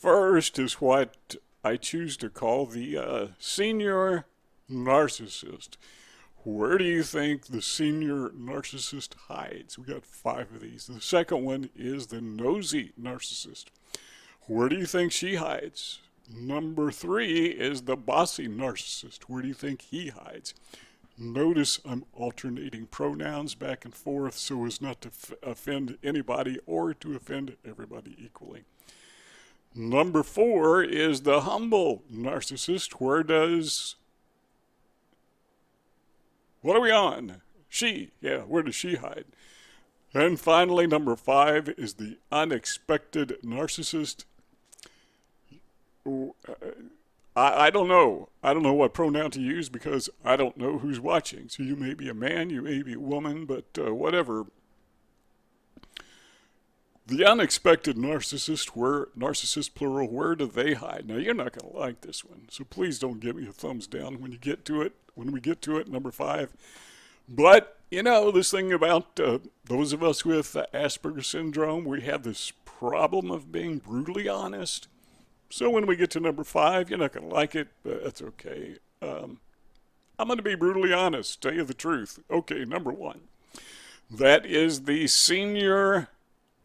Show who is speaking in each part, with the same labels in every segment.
Speaker 1: First is what I choose to call the senior narcissist. Where do you think the senior narcissist hides? We got 5 of these. The second one is the nosy narcissist. Where do you think she hides? Number 3 is the bossy narcissist. Where do you think he hides? Notice I'm alternating pronouns back and forth so as not to offend anybody or to offend everybody equally. Number 4 is the humble narcissist. What are we on? Where does she hide? And finally, number 5 is the unexpected narcissist. I don't know. I don't know what pronoun to use because I don't know who's watching. So you may be a man, you may be a woman, but whatever. The unexpected narcissist plural, where do they hide? Now, you're not going to like this one, so please don't give me a thumbs down when we get to it, number 5. But, this thing about those of us with Asperger's syndrome, we have this problem of being brutally honest. So when we get to number 5, you're not going to like it, but that's okay. I'm going to be brutally honest, tell you the truth. Okay, number 1. That is the senior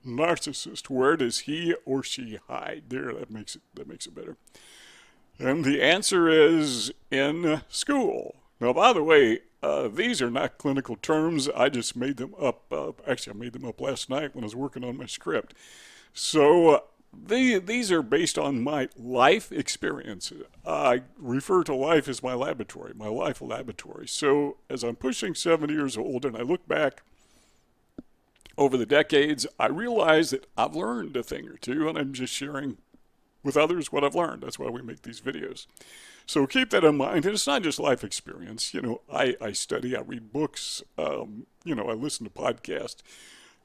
Speaker 1: narcissist. Where does he or she hide? There, that makes it better. And the answer is in school. Now, by the way, these are not clinical terms. I just made them up. Actually, I made them up last night when I was working on my script. So these are based on my life experience. I refer to life as my laboratory, my life laboratory. So as I'm pushing 70 years old and I look back over the decades, I realize that I've learned a thing or two, and I'm just sharing with others what I've learned. That's why we make these videos. So keep that in mind. And it's not just life experience. I study, I read books, I listen to podcasts.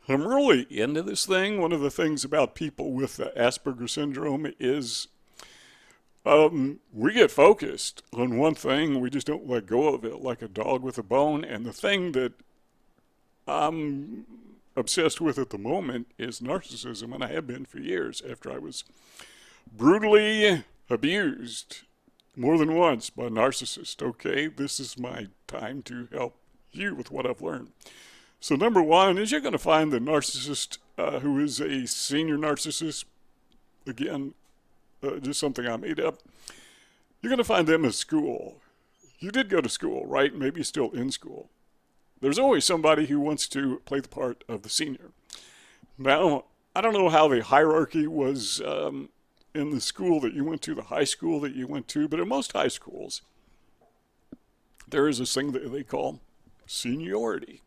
Speaker 1: I'm really into this thing. One of the things about people with Asperger's syndrome is we get focused on one thing. We just don't let go of it like a dog with a bone. And the thing that I'm obsessed with at the moment is narcissism, and I have been for years after I was brutally abused more than once by a narcissist. Okay, this is my time to help you with what I've learned. So number 1 is you're going to find the narcissist who is a senior narcissist. Again, just something I made up. You're going to find them at school. You did go to school, right? Maybe you're still in school. There's always somebody who wants to play the part of the senior. Now, I don't know how the hierarchy was in the school that you went to, the high school that you went to, but in most high schools, there is this thing that they call seniority.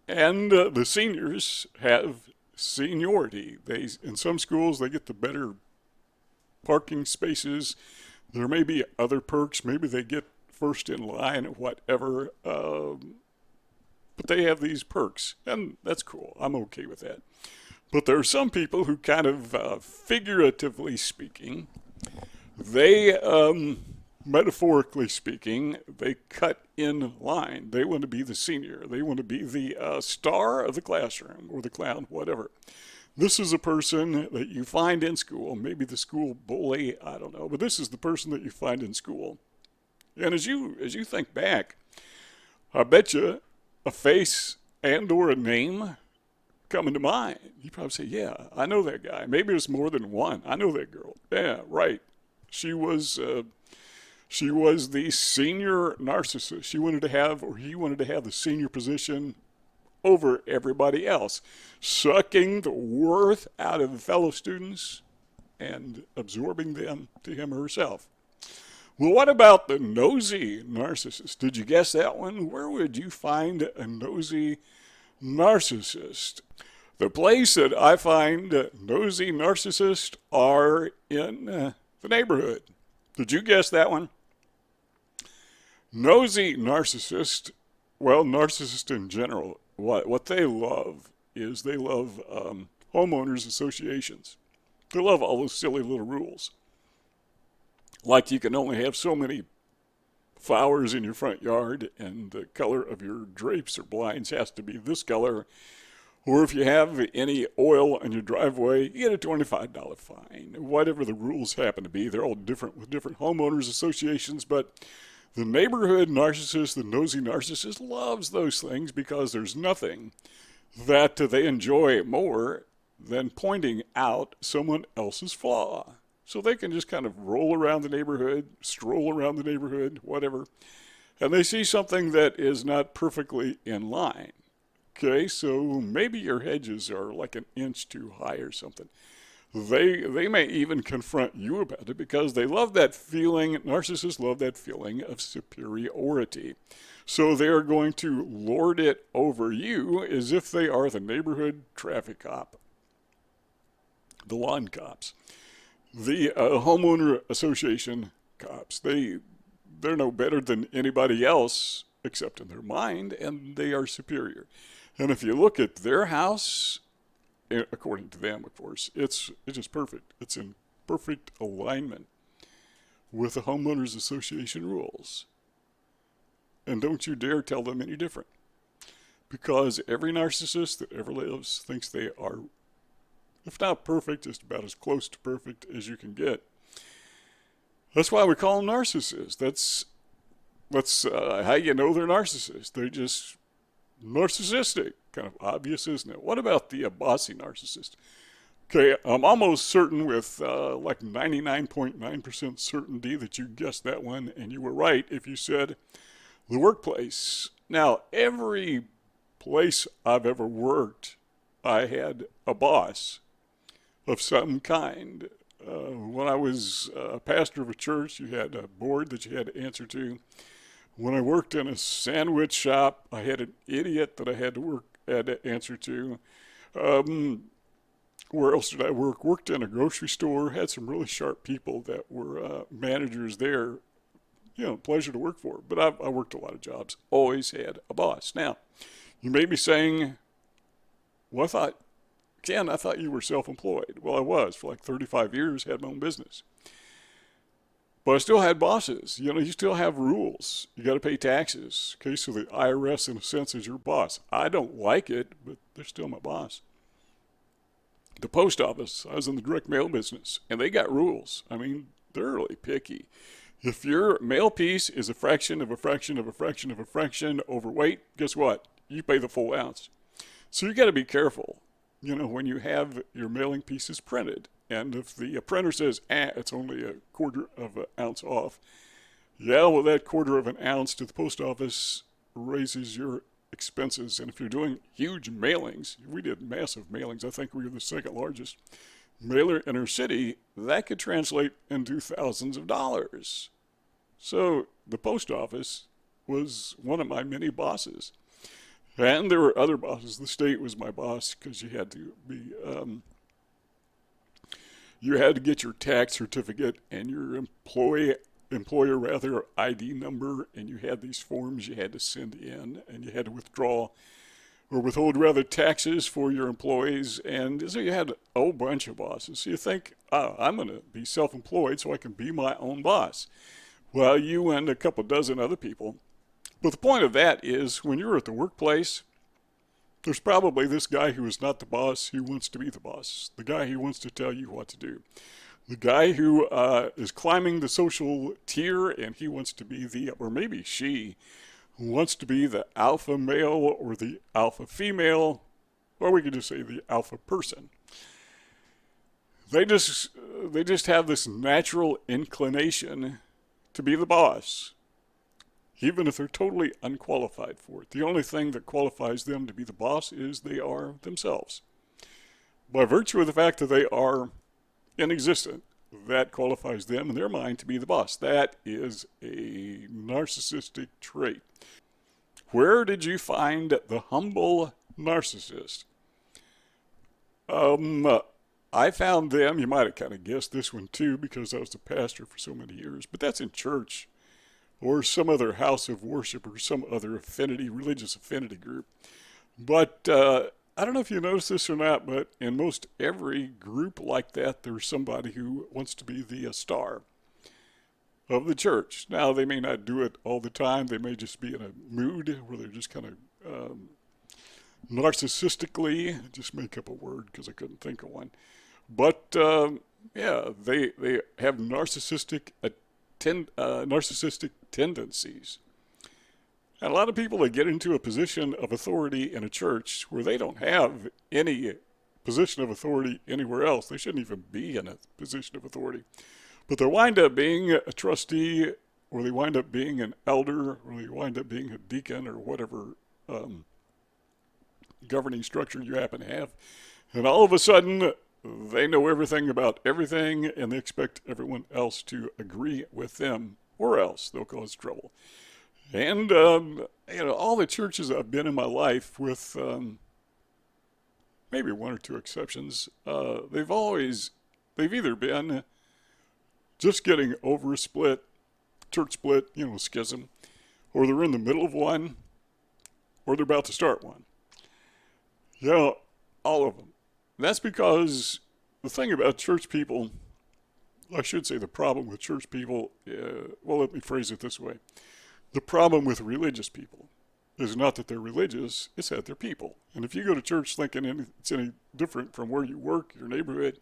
Speaker 1: And the seniors have seniority. In some schools, they get the better parking spaces. There may be other perks. Maybe they get first in line or whatever. But they have these perks, and that's cool. I'm okay with that. But there are some people who kind of, figuratively speaking, they, metaphorically speaking, they cut in line. They want to be the senior. They want to be the star of the classroom or the clown, whatever. This is a person that you find in school, maybe the school bully, I don't know, but this is the person that you find in school. And as you think back, I bet you a face and or a name coming to mind. You probably say, yeah, I know that guy. Maybe there's more than one. I know that girl. Yeah, right. She was the senior narcissist. He wanted to have the senior position over everybody else, sucking the worth out of fellow students and absorbing them to him or herself. Well, what about the nosy narcissist? Did you guess that one? Where would you find a nosy narcissist? The place that I find nosy narcissists are in the neighborhood. Did you guess that one? Nosy narcissist, well, narcissists in general, what they love is they love homeowners associations. They love all those silly little rules. Like you can only have so many flowers in your front yard, and the color of your drapes or blinds has to be this color, Or if you have any oil on your driveway, you get a $25 fine. Whatever the rules happen to be, they're all different with different homeowners associations, but the neighborhood narcissist, the nosy narcissist, loves those things because there's nothing that they enjoy more than pointing out someone else's flaw. So they can just kind of roll around the neighborhood, stroll around the neighborhood, whatever, and they see something that is not perfectly in line. Okay, so maybe your hedges are like an inch too high or something. They may even confront you about it because they love that feeling, narcissists love that feeling of superiority. So they are going to lord it over you as if they are the neighborhood traffic cop, the lawn cops, the homeowner association cops. They're no better than anybody else except in their mind, and they are superior. And if you look at their house, according to them, of course, it's just perfect. It's in perfect alignment with the homeowners association rules. And don't you dare tell them any different. Because every narcissist that ever lives thinks they are, if not perfect, just about as close to perfect as you can get. That's why we call them narcissists. That's how you know they're narcissists. They're just narcissistic. Kind of obvious, isn't it? What about the bossy narcissist? Okay, I'm almost certain with like 99.9% certainty that you guessed that one, and you were right if you said the workplace. Now, every place I've ever worked, I had a boss of some kind. When I was a pastor of a church, you had a board that you had to answer to. When I worked in a sandwich shop, I had an idiot that I had to answer to. Where else did I work? Worked in a grocery store, had some really sharp people that were managers there. Pleasure to work for. But I worked a lot of jobs. Always had a boss. Now, you may be saying, well, Ken, I thought you were self-employed. Well, I was for like 35 years, had my own business. But I still had bosses. You still have rules. You got to pay taxes. Okay, so the IRS, in a sense, is your boss. I don't like it, but they're still my boss. The post office, I was in the direct mail business, and they got rules. I mean, they're really picky. If your mail piece is a fraction of a fraction of a fraction of a fraction overweight, guess what? You pay the full ounce. So you got to be careful, when you have your mailing pieces printed. And if the printer says, it's only a quarter of an ounce off, well, that quarter of an ounce to the post office raises your expenses. And if you're doing huge mailings, we did massive mailings. I think we were the second largest mailer in our city. That could translate into thousands of dollars. So the post office was one of my many bosses. And there were other bosses. The state was my boss because you had to be... you had to get your tax certificate and your employer ID number, and you had these forms you had to send in, and you had to withhold taxes for your employees, and so you had a whole bunch of bosses. So you think, I'm going to be self-employed so I can be my own boss. Well, you and a couple dozen other people. But the point of that is when you're at the workplace, there's probably this guy who is not the boss who wants to be the boss, the guy who wants to tell you what to do, the guy who is climbing the social tier and he wants to be or maybe she wants to be the alpha male or the alpha female, or we could just say the alpha person. They just have this natural inclination to be the boss, even if they're totally unqualified for it. The only thing that qualifies them to be the boss is they are themselves. By virtue of the fact that they are inexistent, that qualifies them in their mind to be the boss. That is a narcissistic trait. Where did you find the humble narcissist? I found them, you might have kind of guessed this one too because I was a pastor for so many years, but that's in church or some other house of worship or some other religious affinity group. But I don't know if you noticed this or not, but in most every group like that, there's somebody who wants to be the star of the church. Now, they may not do it all the time. They may just be in a mood where they're just kind of narcissistically, just make up a word because I couldn't think of one. But yeah, they have narcissistic tendencies. And a lot of people that get into a position of authority in a church where they don't have any position of authority anywhere else. They shouldn't even be in a position of authority. But they wind up being a trustee, or they wind up being an elder, or they wind up being a deacon, or whatever governing structure you happen to have. And all of a sudden, they know everything about everything, and they expect everyone else to agree with them, or else they'll cause trouble. And, all the churches I've been in my life, with maybe one or two exceptions, they've either been just getting over a church split, schism, or they're in the middle of one, or they're about to start one. Yeah, all of them. That's because the thing about church people, I should say the problem with church people, well, let me phrase it this way. The problem with religious people is not that they're religious, it's that they're people. And if you go to church thinking it's any different from where you work, your neighborhood,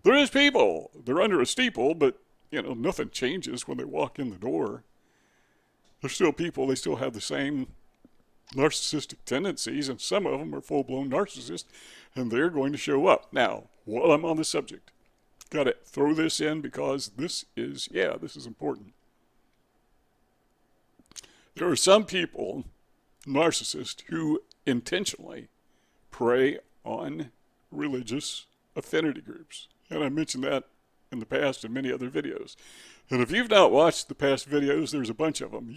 Speaker 1: there is people. They're under a steeple, but, nothing changes when they walk in the door. They're still people. They still have the same narcissistic tendencies, and some of them are full-blown narcissists, and they're going to show up. Now, while I'm on the subject, got to throw this in because this is important. There are some people, narcissists, who intentionally prey on religious affinity groups. And I mentioned that in the past in many other videos. And if you've not watched the past videos, there's a bunch of them,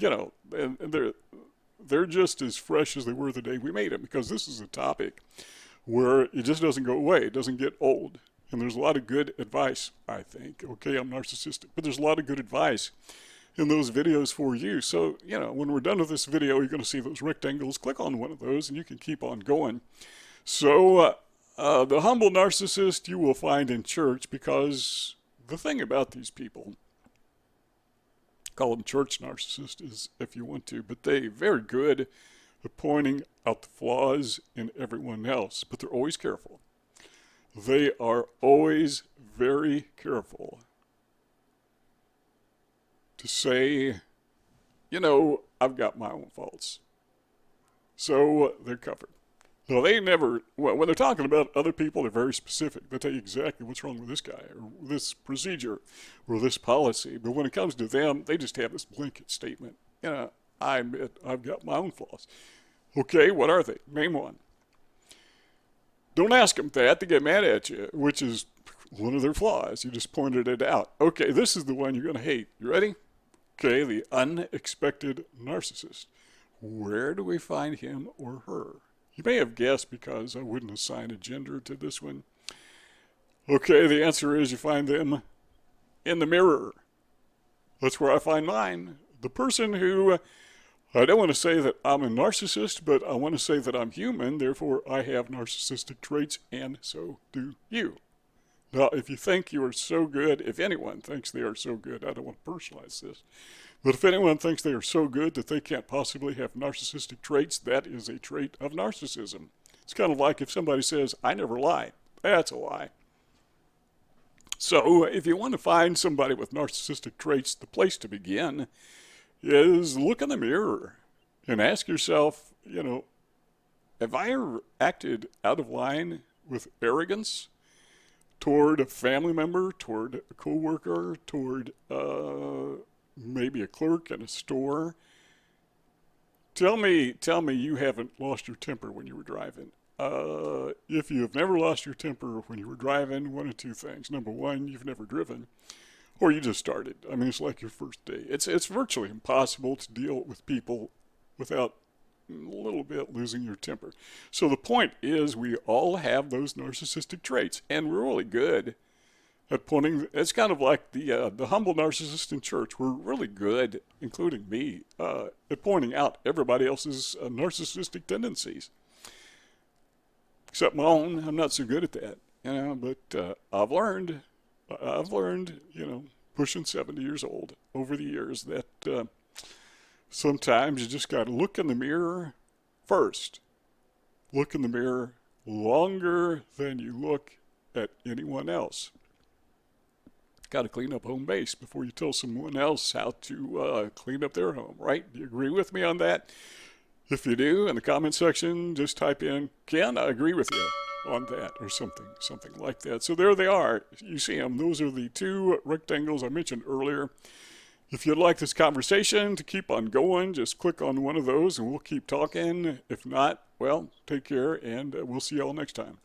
Speaker 1: and they're just as fresh as they were the day we made them, because this is a topic where it just doesn't go away. It doesn't get old. And there's a lot of good advice, I think. Okay, I'm narcissistic, but there's a lot of good advice in those videos for you. So, when we're done with this video, you're going to see those rectangles. Click on one of those and you can keep on going. So, the humble narcissist you will find in church, because the thing about these people, call them church narcissists if you want to, but they're very good at pointing out the flaws in everyone else, but they're always careful. They are always very careful to say, I've got my own faults. So they're covered. No, they never, when they're talking about other people, they're very specific. They tell you exactly what's wrong with this guy, or this procedure, or this policy. But when it comes to them, they just have this blanket statement. I admit I've got my own flaws. Okay, what are they? Name one. Don't ask them that. They get mad at you, which is one of their flaws. You just pointed it out. Okay, this is the one you're going to hate. You ready? Okay, the unexpected narcissist. Where do we find him or her? You may have guessed because I wouldn't assign a gender to this one. Okay, the answer is you find them in the mirror. That's where I find mine. The person who, I don't want to say that I'm a narcissist, but I want to say that I'm human, therefore I have narcissistic traits, and so do you. Now, if you think you are so good, if anyone thinks they are so good, I don't want to personalize this, but if anyone thinks they are so good that they can't possibly have narcissistic traits, that is a trait of narcissism. It's kind of like if somebody says, I never lie. That's a lie. So if you want to find somebody with narcissistic traits, the place to begin is look in the mirror and ask yourself, have I ever acted out of line with arrogance toward a family member, toward a coworker, toward maybe a clerk in a store? Tell me you haven't lost your temper when you were driving. If you have never lost your temper when you were driving, one of two things. Number one, you've never driven, or you just started. I mean, it's like your first day. It's virtually impossible to deal with people without a little bit losing your temper. So the point is, we all have those narcissistic traits, and we're really good at pointing. It's kind of like the humble narcissist in church. We're really good, including me, at pointing out everybody else's narcissistic tendencies. Except my own. I'm not so good at that, but I've learned, pushing 70 years old over the years, that sometimes you just got to look in the mirror first look in the mirror longer than you look at anyone else. Got to clean up home base before you tell someone else how to clean up their home, right? Do you agree with me on that? If you do, in the comment section, just type in, Ken, I agree with you on that, or something like that. So there they are. You see them. Those are the two rectangles I mentioned earlier. If you'd like this conversation to keep on going, just click on one of those and we'll keep talking. If not, well, take care, and we'll see y'all next time.